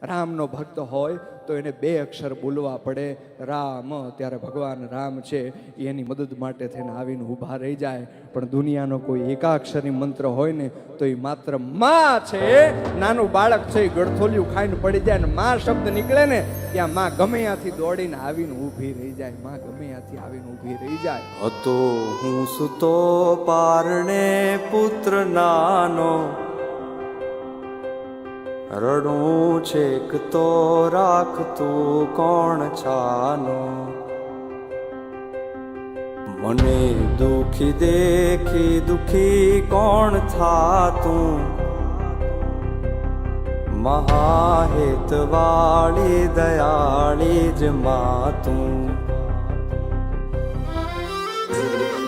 રામનો ભક્ત હોય તો એને 2 અક્ષર બોલવા પડે, રામ. ત્યારે ભગવાન રામ છે એની મદદ માટે થઈને આવીને ઊભા રહી જાય. પણ દુનિયાનો કોઈ એકાક્ષરી મંત્ર હોય ને તો એ માત્ર માં છે. નાનું બાળક છે એ ગળથોલિયું ખાઈને પડી જાય ને માં શબ્દ નીકળે ને ત્યાં માં ગમે ત્યાંથી દોડીને આવીને ઊભી રહી જાય. માં ગમે ત્યાંથી આવીને ઊભી રહી જાય. હતો હું સુતો પારણે પુત્ર નાનો, રડું છેક તો રાખતું કોણ છાનો. મને દુખી દેખી દુખી કોણ થાતું, મહાહેતવાળી દયાળી જ માતું.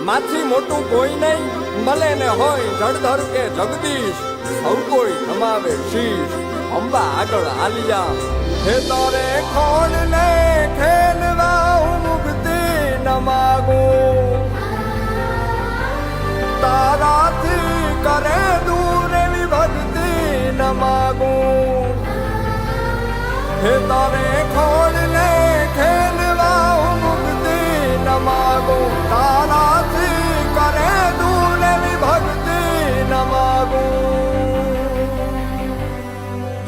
માથી મોટું કોઈ નહીં, મળે ને હોય જળધર કે જગદીશ, સૌ કોઈ નમાવે શીશ. અંબા આગળ આલિયા હે તારે ખોડ ને ખેલવા હું મુક્તિ ન માગું. તારાથી કરે દૂર એવી ભક્તિ ન માગું. હે તારે ખોડ ને ખેલવા હું મુક્તિ ન માગું. તારાથી કરે દૂર એવી ભક્તિ ન માગું.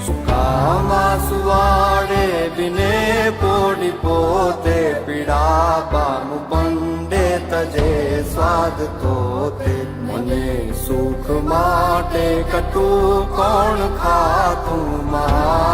સુકામાં સુવાડે બિને પોડી પોતે, પીડા પામું પંડે તજે સ્વાદ તોતે. મને સુખ માટે કટુ કોણ ખાતું, મા